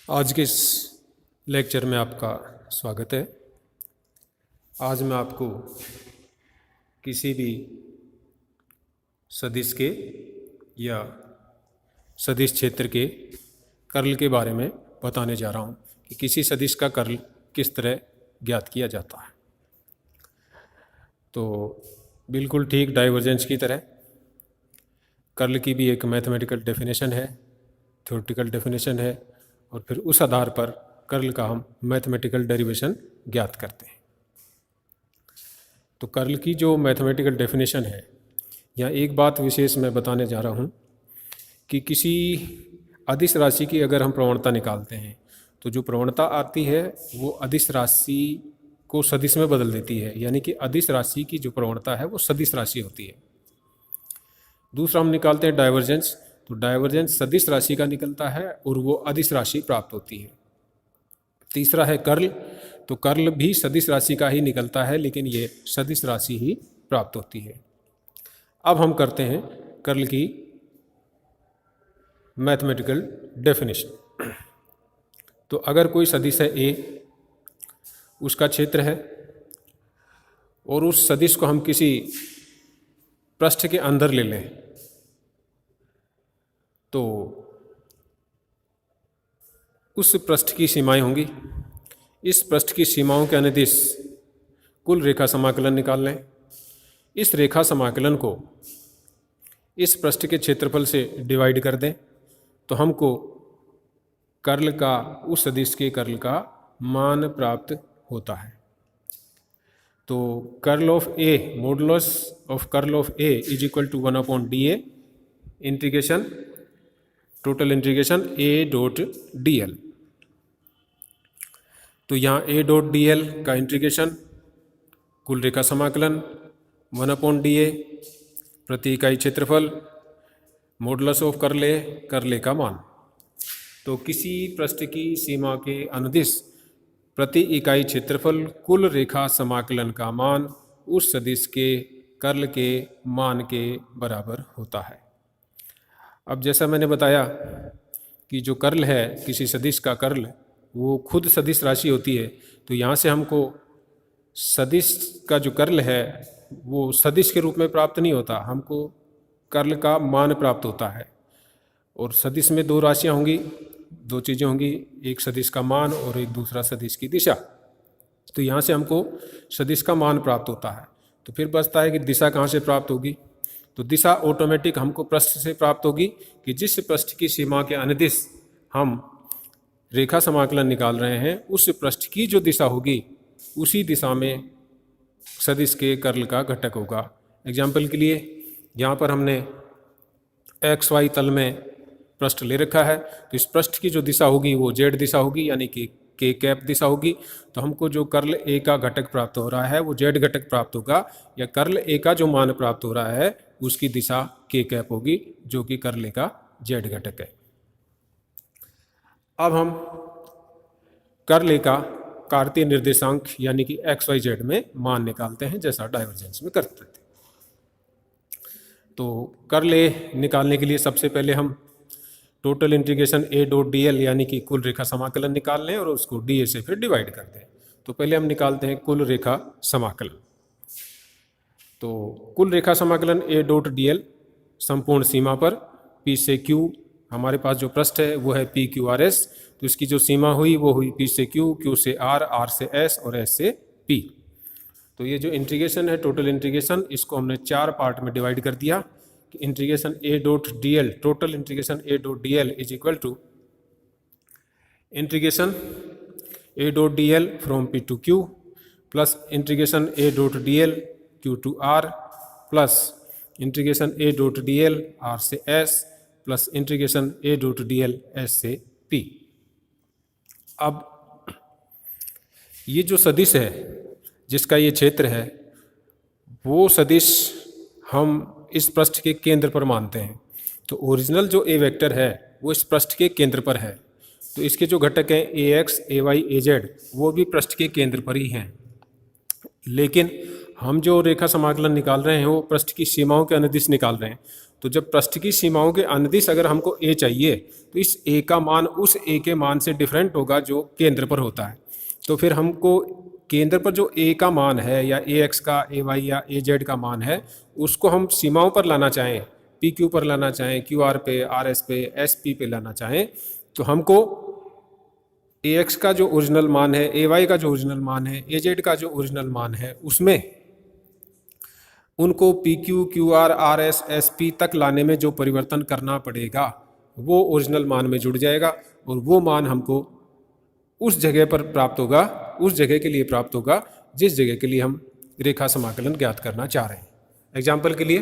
आज के इस लेक्चर में आपका स्वागत है। आज मैं आपको किसी भी सदिश के या सदिश क्षेत्र के कर्ल के बारे में बताने जा रहा हूँ कि किसी सदिश का कर्ल किस तरह ज्ञात किया जाता है। तो बिल्कुल ठीक डाइवर्जेंस की तरह कर्ल की भी एक मैथमेटिकल डेफिनेशन है, थ्योरेटिकल डेफिनेशन है, और फिर उस आधार पर कर्ल का हम मैथमेटिकल डेरिवेशन ज्ञात करते हैं। तो कर्ल की जो मैथमेटिकल डेफिनेशन है, यहाँ एक बात विशेष मैं बताने जा रहा हूँ कि किसी अदिश राशि की अगर हम प्रवणता निकालते हैं तो जो प्रवणता आती है वो अदिश राशि को सदिश में बदल देती है, यानी कि अदिश राशि की जो प्रवणता है वो सदिश राशि होती है। दूसरा हम निकालते हैं डाइवर्जेंस, तो डाइवर्जेंस सदिश राशि का निकलता है और वो अदिश राशि प्राप्त होती है। तीसरा है कर्ल, तो कर्ल भी सदिश राशि का ही निकलता है, लेकिन ये सदिश राशि ही प्राप्त होती है। अब हम करते हैं कर्ल की मैथमेटिकल डेफिनेशन। तो अगर कोई सदिश है ए, उसका क्षेत्र है और उस सदिश को हम किसी पृष्ठ के अंदर ले लें तो उस पृष्ठ की सीमाएं होंगी। इस पृष्ठ की सीमाओं के अनुदिश कुल रेखा समाकलन निकाल लें। इस रेखा समाकलन को इस पृष्ठ के क्षेत्रफल से डिवाइड कर दें तो हमको कर्ल का, उस सदिश के कर्ल का मान प्राप्त होता है। तो curl of A, modulus of curl of A is equal to 1/dA integration, total integration a dot dl। तो यहाँ a डॉट dl का इंटीग्रेशन कुल रेखा समाकलन 1/dA प्रति इकाई क्षेत्रफल modulus of curl A, curl A का मान। तो किसी पृष्ठ की सीमा के अनुदिश प्रति इकाई क्षेत्रफल कुल रेखा समाकलन का मान उस सदिश के कर्ल के मान के बराबर होता है। अब जैसा मैंने बताया कि जो कर्ल है किसी सदिश का कर्ल वो खुद सदिश राशि होती है, तो यहाँ से हमको सदिश का जो कर्ल है वो सदिश के रूप में प्राप्त नहीं होता, हमको कर्ल का मान प्राप्त होता है। और सदिश में दो राशियाँ होंगी, दो चीज़ें होंगी, एक सदिश का मान और एक दूसरा सदिश की दिशा। तो यहाँ से हमको सदिश का मान प्राप्त होता है। तो फिर बचता है कि दिशा कहाँ से प्राप्त होगी। तो दिशा ऑटोमेटिक हमको पृष्ठ से प्राप्त होगी कि जिस पृष्ठ की सीमा के अनुदिश हम रेखा समाकलन निकाल रहे हैं उस पृष्ठ की जो दिशा होगी उसी दिशा में सदिश के कर्ल का घटक होगा। एग्जाम्पल के लिए यहाँ पर हमने XY तल में पृष्ठ ले रखा है, तो इस पृष्ठ की जो दिशा होगी वो Z दिशा होगी, यानी कि K कैप दिशा होगी। तो हमको जो कर्ल A का घटक प्राप्त हो रहा है वो Z घटक प्राप्त होगा, या कर्ल A का जो मान प्राप्त हो रहा है उसकी दिशा K कैप होगी जो कि कर्ल A का Z घटक है। अब हम कर्ल A का कार्तीय निर्देशांक यानी कि XYZ में मान निकालते हैं, जैसा डाइवर्जेंस में करते थे। तो कर्ल A निकालने के लिए सबसे पहले हम total integration a dot dl यानी कि कुल रेखा समाकलन निकाल लें और उसको dA से फिर डिवाइड कर दें। तो पहले हम निकालते हैं कुल रेखा समाकलन। तो कुल रेखा समाकलन a डॉट dl संपूर्ण सीमा पर P से Q, हमारे पास जो पृष्ठ है वो है PQRS, तो इसकी जो सीमा हुई वो हुई P से Q, Q से R, R से S और S से P। तो ये जो इंटीग्रेशन है टोटल इंटीग्रेशन, इसको हमने 4 पार्ट में डिवाइड कर दिया। Integration a dot dl, total integration a dot dl is equal to integration a dot dl from P to Q plus integration a dot dl Q to R plus integration a dot dl R से S plus integration a dot dl S से P। अब ये जो सदिश है जिसका ये क्षेत्र है वो सदिश हम इस पृष्ठ के केंद्र पर मानते हैं। तो ओरिजिनल जो ए वेक्टर है वो इस पृष्ठ के केंद्र पर है, तो इसके जो घटक हैं AX, AY, AZ वो भी पृष्ठ के केंद्र पर ही हैं। लेकिन हम जो रेखा समाकलन निकाल रहे हैं वो पृष्ठ की सीमाओं के अनुदिश निकाल रहे हैं, तो जब पृष्ठ की सीमाओं के अनुदिश अगर हमको ए चाहिए तो इस ए का मान उस ए के मान से डिफरेंट होगा जो केंद्र पर होता है। तो फिर हमको केंद्र पर जो ए का मान है या ए एक्स का, ए वाई या ए जेड का मान है उसको हम सीमाओं पर लाना चाहें, पी क्यू पर लाना चाहें, क्यू आर पे, आर एस पे, एस पी पे लाना चाहें, तो हमको ए एक्स का जो ओरिजिनल मान है, ए वाई का जो ओरिजिनल मान है, ए जेड का जो ओरिजिनल मान है उसमें उनको P Q, Q R, R S, S P तक लाने में जो परिवर्तन करना पड़ेगा वो ओरिजिनल मान में जुड़ जाएगा और वो मान हमको उस जगह पर प्राप्त होगा, उस जगह के लिए प्राप्त होगा जिस जगह के लिए हम रेखा समाकलन ज्ञात करना चाह रहे हैं। एग्जाम्पल के लिए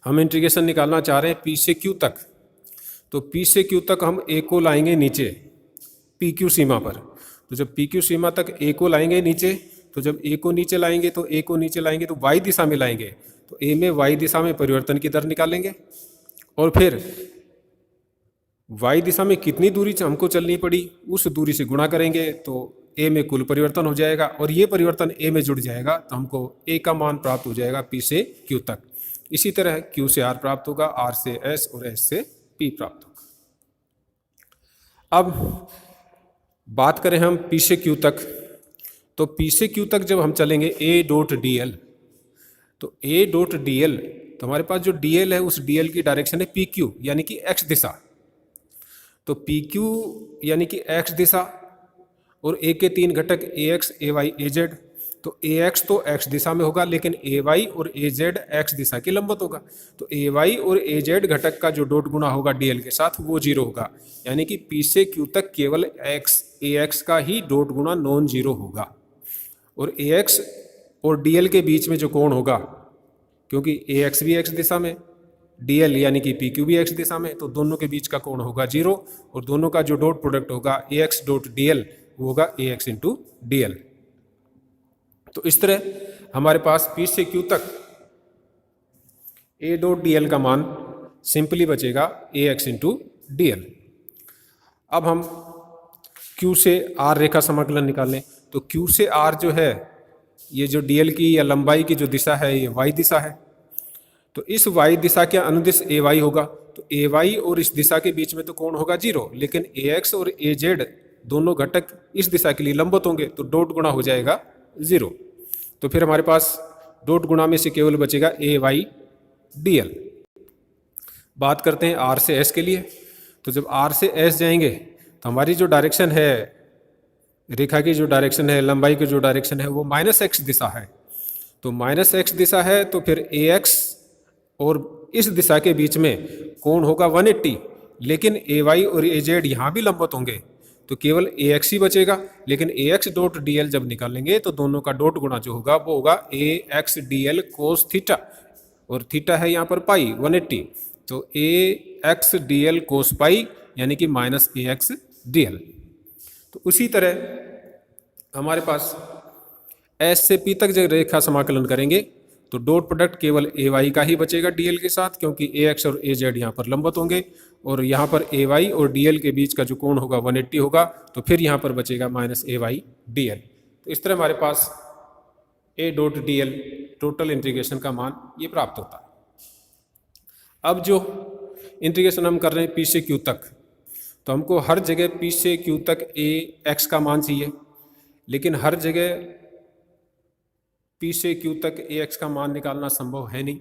हम इंटीग्रेशन निकालना चाह रहे हैं पी से क्यू तक, तो पी से क्यू तक हम ए को लाएंगे नीचे पी क्यू सीमा पर। तो जब पी क्यू सीमा तक ए को लाएंगे नीचे, तो जब ए को नीचे लाएंगे तो ए को नीचे लाएंगे तो वाई दिशा में लाएंगे, तो ए में वाई दिशा में परिवर्तन की दर निकालेंगे और फिर वाई दिशा में कितनी दूरी हमको चलनी पड़ी उस दूरी से गुणा करेंगे तो ए में कुल परिवर्तन हो जाएगा और ये परिवर्तन ए में जुड़ जाएगा तो हमको ए का मान प्राप्त हो जाएगा पी से क्यू तक। इसी तरह क्यू से आर प्राप्त होगा, आर से एस और एस से पी प्राप्त होगा। अब बात करें हम पी से क्यू तक, तो पी से क्यू तक जब हम चलेंगे ए डॉट डी एल, तो ए डॉट डी एल, तो हमारे पास जो डी एल है उस डी एल की डायरेक्शन है पी क्यू यानी कि एक्स दिशा। तो पी क्यू यानी कि एक्स दिशा और ए के तीन घटक ए X, A Y, A Z, तो ए एक्स तो एक्स दिशा में होगा लेकिन ए वाई और ए जेड एक्स दिशा के लंबवत होगा। तो ए वाई और ए जेड घटक का जो डॉट गुणा होगा डी एल के साथ वो जीरो होगा, यानी कि पी से क्यू तक केवल एक्स, ए एक्स का ही डॉट गुणा नॉन जीरो होगा। और ए एक्स और डी एल के बीच में जो कोण होगा, क्योंकि ए एक्स भी एक्स दिशा में, डी एल यानी कि पी क्यू भी एक्स दिशा में, तो दोनों के बीच का कोण होगा जीरो और दोनों का जो डॉट प्रोडक्ट होगा A x dot D L वो होगा A x into D L. तो इस तरह हमारे पास पी से क्यू तक ए डॉट डी एल का मान सिंपली बचेगा ए एक्स इंटू डी एल। अब हम क्यू से आर रेखा समाकलन निकालें, तो क्यू से आर जो है ये जो डी एल की या लंबाई की जो दिशा है ये वाई दिशा है, तो इस वाई दिशा के अनुदिश ए वाई होगा, तो ए वाई और इस दिशा के बीच में तो कोण होगा जीरो, लेकिन ए एक्स और ए जेड दोनों घटक इस दिशा के लिए लंबवत होंगे तो डॉट गुणा हो जाएगा जीरो। तो फिर हमारे पास डॉट गुणा में से केवल बचेगा ए वाई डी एल। बात करते हैं आर से एस के लिए, तो जब आर से एस जाएंगे तो हमारी जो डायरेक्शन है, रेखा की जो डायरेक्शन है, लंबाई की जो डायरेक्शन है वो माइनस एक्स दिशा है। तो माइनस एक्स दिशा है तो फिर ए एक्स और इस दिशा के बीच में कोण होगा 180, लेकिन ए वाई और ए जेड यहाँ भी लंबवत होंगे तो केवल ए एक्स ही बचेगा। लेकिन ए एक्स डॉट डी एल जब निकालेंगे तो दोनों का डॉट गुणा जो होगा वो होगा A X D L cos theta, और थीटा है यहाँ पर पाई 180, तो A X D L cos pi यानी कि minus A X D L. तो उसी तरह हमारे पास एस से पी तक जब रेखा समाकलन करेंगे तो डॉट प्रोडक्ट केवल ए वाई का ही बचेगा डी एल के साथ, क्योंकि ए एक्स और ए जेड यहाँ पर लंबवत होंगे और यहाँ पर ए वाई और डी एल के बीच का जो कोण होगा 180 होगा, तो फिर यहाँ पर बचेगा minus A Y D L. तो इस तरह हमारे पास A dot D L total integration का मान ये प्राप्त होता है। अब जो इंटीग्रेशन हम कर रहे हैं पी से क्यू तक, तो हमको हर जगह पी से क्यू तक ए एक्स का मान चाहिए, लेकिन हर जगह पी से क्यू तक ए एक्स का मान निकालना संभव है नहीं।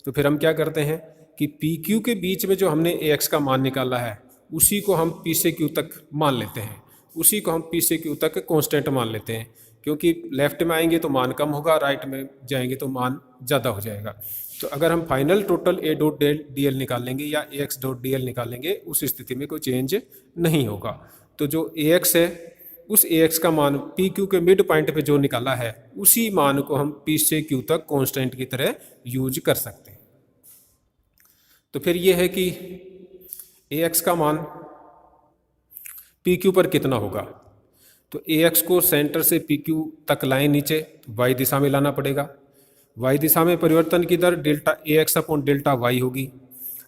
तो फिर हम क्या करते हैं कि पी क्यू के बीच में जो हमने ए एक्स का मान निकाला है उसी को हम पी से क्यू तक मान लेते हैं, उसी को हम पी से क्यू तक कांस्टेंट मान लेते हैं, क्योंकि लेफ्ट में आएंगे तो मान कम होगा, राइट में जाएंगे तो मान ज़्यादा हो जाएगा। तो अगर हम final total A dot D L निकाल लेंगे या ए एक्स डॉट डी एल निकाल लेंगे उस स्थिति में कोई चेंज नहीं होगा। तो जो ए एक्स है उस ए एक्स का मान पी क्यू के मिड पॉइंट पे जो निकाला है उसी मान को हम पी से क्यू तक कांस्टेंट की तरह यूज कर सकते हैं। तो फिर ये है कि ए एक्स का मान पी क्यू पर कितना होगा, तो ए एक्स को सेंटर से पी क्यू तक लाएं नीचे, तो वाई दिशा में लाना पड़ेगा। वाई दिशा में परिवर्तन की दर delta A X upon delta Y होगी।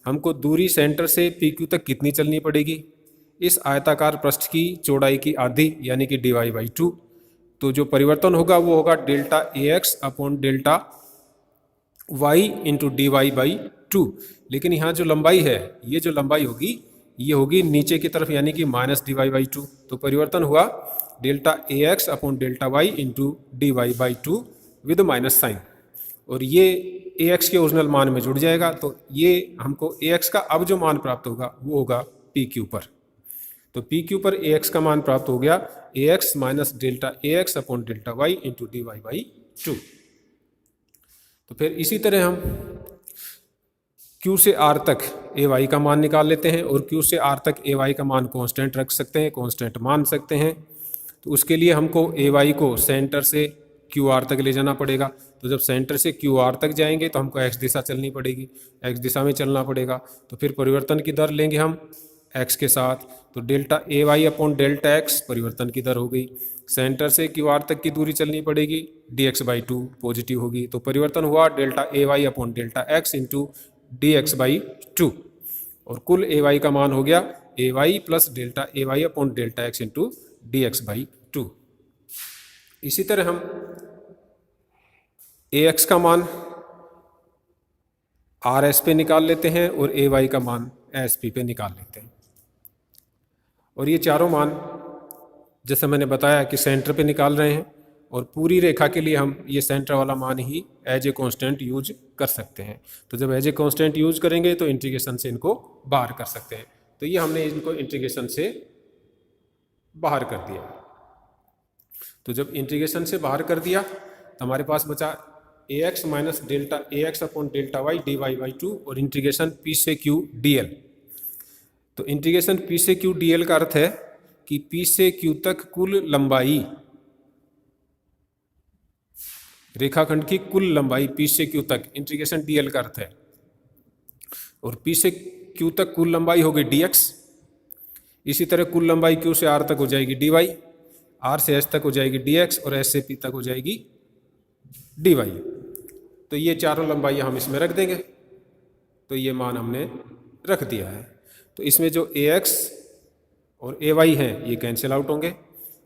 हमको दूरी सेंटर से पी क्यू तक कितनी चलनी पड़ेगी, इस आयताकार पृष्ठ की चौड़ाई की आधी यानी कि dy बाई 2। तो जो परिवर्तन होगा वो होगा delta A X upon delta y into D Y by two. लेकिन यहाँ जो लंबाई है, ये जो लंबाई होगी ये होगी नीचे की तरफ, यानी कि minus D Y by two. तो परिवर्तन हुआ delta A X upon delta Y into D Y by two with minus sign, और ये ए एक्स के ओरिजिनल मान में जुड़ जाएगा। तो ये हमको ए एक्स का अब जो मान प्राप्त होगा वो होगा पी क्यू पर। तो पी क्यू पर ए एक्स का मान प्राप्त हो गया A X minus delta A X upon delta Y into D Y by two. तो फिर इसी तरह हम Q से R तक ए वाई का मान निकाल लेते हैं, और Q से R तक ए वाई का मान कांस्टेंट रख सकते हैं, कांस्टेंट मान सकते हैं। तो उसके लिए हमको ए वाई को सेंटर से क्यू आर तक ले जाना पड़ेगा। तो जब सेंटर से क्यू आर तक जाएंगे तो हमको एक्स दिशा चलनी पड़ेगी, एक्स दिशा में चलना पड़ेगा। तो फिर परिवर्तन की दर लेंगे हम एक्स के साथ, तो delta A Y upon delta x परिवर्तन की दर हो गई। सेंटर से क्यू आर तक की दूरी चलनी पड़ेगी, D X by two positive होगी। तो परिवर्तन हुआ delta A Y upon delta X into D X by two, और कुल ए वाई का मान हो गया A Y plus delta A Y upon delta X into D X by two. इसी तरह हम ए एक्स का मान आर एस पे निकाल लेते हैं और ए वाई का मान एस पी पे निकाल लेते हैं। और ये चारों मान जैसे मैंने बताया कि सेंटर पे निकाल रहे हैं, और पूरी रेखा के लिए हम ये सेंटर वाला मान ही एज ए कांस्टेंट यूज कर सकते हैं। तो जब एज ए कांस्टेंट यूज करेंगे तो इंटीग्रेशन से इनको बाहर कर सकते हैं। तो ये हमने इनको इंटीग्रेशन से बाहर कर दिया। तो जब इंटीग्रेशन से बाहर कर दिया तो हमारे पास बचा A X minus delta A X upon delta Y D Y by two, और इंटीग्रेशन पी से क्यू डी एल। तो इंटीग्रेशन पी से क्यू डी एल का अर्थ है कि पी से क्यू तक कुल लंबाई, रेखाखंड की कुल लंबाई पी से क्यू तक, इंटीग्रेशन डी एल का अर्थ है। और पी से क्यू तक कुल लंबाई हो गई डी एक्स। इसी तरह कुल लंबाई क्यू से आर तक हो जाएगी डी वाई, आर से एस तक हो जाएगी डी एक्स, और एस से पी तक हो जाएगी डी वाई। तो ये चारों लंबाइयाँ हम इसमें रख देंगे। तो ये मान हमने रख दिया है। तो इसमें जो ए एक्स और ए वाई हैं ये कैंसिल आउट होंगे,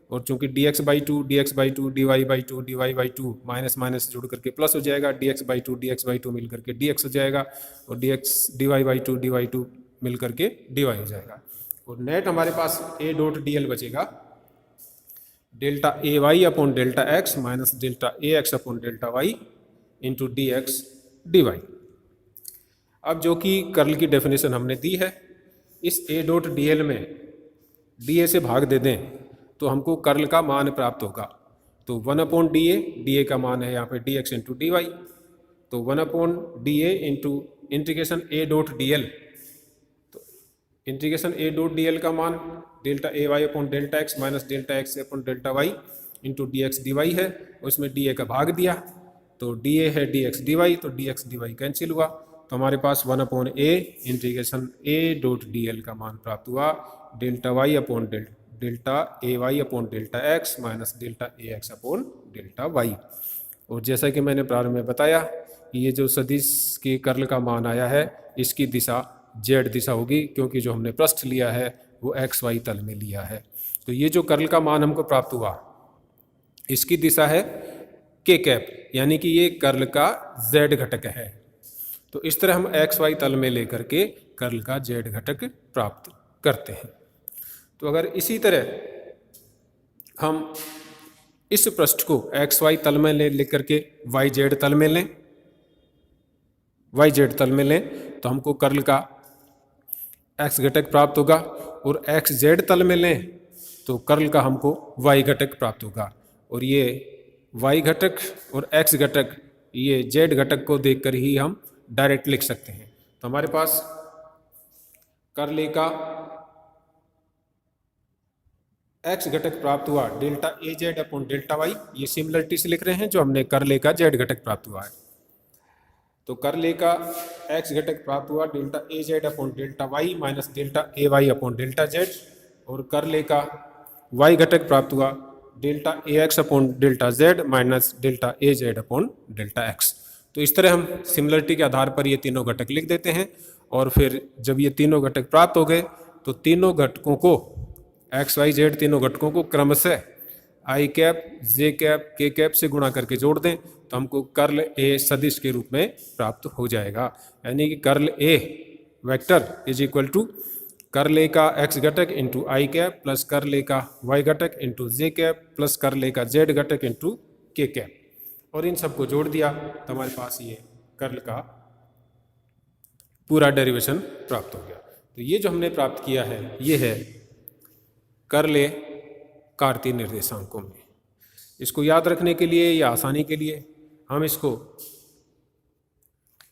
और चूंकि D X by two D X by two D Y by two D Y by two minus minus जुड़ करके प्लस हो जाएगा, D X by two D X by two मिल करके डी एक्स हो जाएगा, और D X D Y by two D Y two मिल करके डी वाई हो जाएगा। और नेट हमारे पास ए डॉट डी एल बचेगा delta A Y upon delta X minus delta A X upon delta Y into D X D Y. अब जो कि कर्ल की डेफिनेशन हमने दी है, इस ए डॉट डी एल में डी ए से भाग दे दें तो हमको कर्ल का मान प्राप्त होगा। तो वन अपॉन डी ए का मान है यहाँ पे D X into D Y. तो one upon D A into integration A dot D L, तो integration A dot D L का मान delta A Y upon delta X minus delta X upon delta Y into D X D Y है, और इसमें D A का भाग दिया तो डी ए है डी एक्स डी वाई, तो D X D Y cancel हुआ। तो हमारे पास one upon A integration A dot D L का मान प्राप्त हुआ delta Y upon delta A Y upon delta X minus delta A X upon delta Y. और जैसा कि मैंने प्रारंभ में बताया कि ये जो सदिश के कर्ल का मान आया है इसकी दिशा जेड दिशा होगी, क्योंकि जो हमने पृष्ठ लिया है वो एक्स वाई तल में लिया है। तो ये जो कर्ल का मान हमको प्राप्त हुआ इसकी दिशा है के कैप, यानी कि ये कर्ल का जेड घटक है। तो इस तरह हम एक्स वाई तल में लेकर के कर्ल का जेड घटक प्राप्त करते हैं। तो अगर इसी तरह हम इस पृष्ठ को एक्स वाई तल में लेकर के वाई जेड तल में लें, वाई जेड तल में लें तो हमको कर्ल का एक्स घटक प्राप्त होगा, और एक्स जेड तल में लें तो कर्ल का हमको वाई घटक प्राप्त होगा। और ये वाई घटक और एक्स घटक ये जेड घटक को देखकर ही हम डायरेक्ट लिख सकते हैं। तो हमारे पास कर्ल ए का एक्स घटक प्राप्त हुआ delta A Z upon delta Y, ये सिमिलरिटी से लिख रहे हैं जो हमने कर्ल ए का जेड घटक प्राप्त हुआ है। तो कर्ल ए का एक्स घटक प्राप्त हुआ delta A Z upon delta Y minus delta A Y upon delta Z, और कर्ल ए का वाई घटक प्राप्त हुआ delta A X upon delta Z minus delta A Z upon delta X. तो इस तरह हम सिमिलरिटी के आधार पर ये तीनों घटक लिख देते हैं, और फिर जब ये तीनों घटक प्राप्त हो गए तो तीनों घटकों को एक्स वाई जेड तीनों घटकों को क्रमशः आई cap J cap K cap से गुणा करके जोड़ दें, तो हमको कर्ल ए सदिश के रूप में प्राप्त हो जाएगा। यानी कि curl A vector is equal to curl A का एक्स घटक into I cap plus curl A का वाई घटक into J cap plus curl A का जेड घटक इंटू के कैप, और इन सबको जोड़ दिया तो हमारे पास ये कर्ल का पूरा डेरिवेशन प्राप्त हो गया। तो ये जो हमने प्राप्त किया है ये है कर्ल ए कार्तीय निर्देशांकों में। इसको याद रखने के लिए या आसानी के लिए हम इसको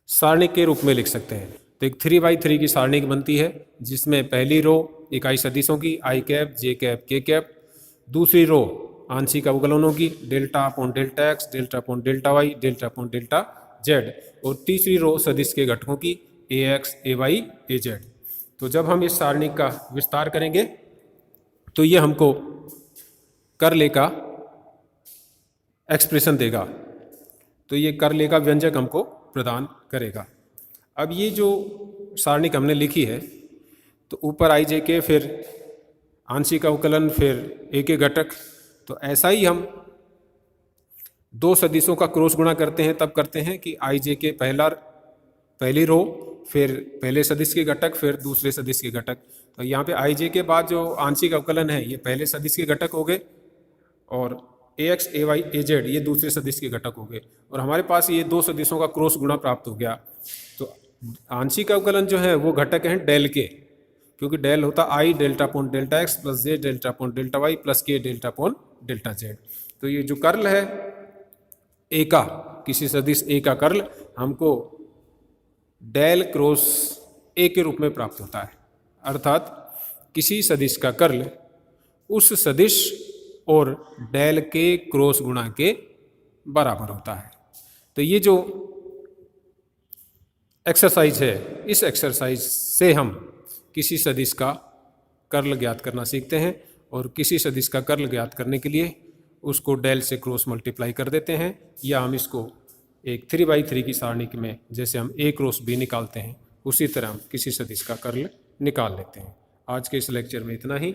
सारणिक के रूप में लिख सकते हैं। तो एक 3x3 की सारणिक बनती है जिसमें पहली रो इकाई सदिशों की I cap J cap K cap, दूसरी रो आंशिक अवकलनों की delta upon delta X delta upon delta Y delta upon delta Z, और तीसरी रो सदिश के घटकों की A X A Y A Z. तो जब हम इस सारणिक का विस्तार करेंगे तो ये हमको कर्ल ए का एक्सप्रेशन देगा, तो ये कर्ल ए का व्यंजक हमको प्रदान करेगा। अब ये जो सारणिक हमने लिखी है तो ऊपर आई जे के, फिर आंशिक अवकलन, फिर ए के घटक, तो ऐसा ही हम दो सदिशों का क्रॉस गुणा करते हैं तब करते हैं कि आई जे के पहली रो, फिर पहले सदिश के घटक, फिर दूसरे सदिश के घटक। तो यहाँ पे आई जे के बाद जो आंशिक अवकलन है ये पहले सदिश के घटक हो गए, और ए X A Y A Z ये दूसरे सदिश के घटक हो गए, और हमारे पास ये दो सदिशों का क्रॉस गुणा प्राप्त हो गया। तो आंशिक अवकलन जो है वो घटक हैं डेल के, क्योंकि डेल होता I delta upon delta X plus J delta upon delta Y plus K delta upon delta Z. तो ये जो कर्ल है ए का, किसी सदिश ए का कर्ल हमको डेल क्रॉस ए के रूप में प्राप्त होता है, अर्थात किसी सदिश का कर्ल उस सदिश और डेल के क्रॉस गुणा के बराबर होता है। तो ये जो एक्सरसाइज है, इस एक्सरसाइज से हम किसी सदिश का कर्ल ज्ञात करना सीखते हैं, और किसी सदिश का कर्ल ज्ञात करने के लिए उसको डेल से क्रॉस मल्टीप्लाई कर देते हैं, या हम इसको एक 3x3 की सारणिक में जैसे हम ए क्रॉस बी निकालते हैं उसी तरह हम किसी सदिश का कर्ल निकाल लेते हैं। आज के इस लेक्चर में इतना ही।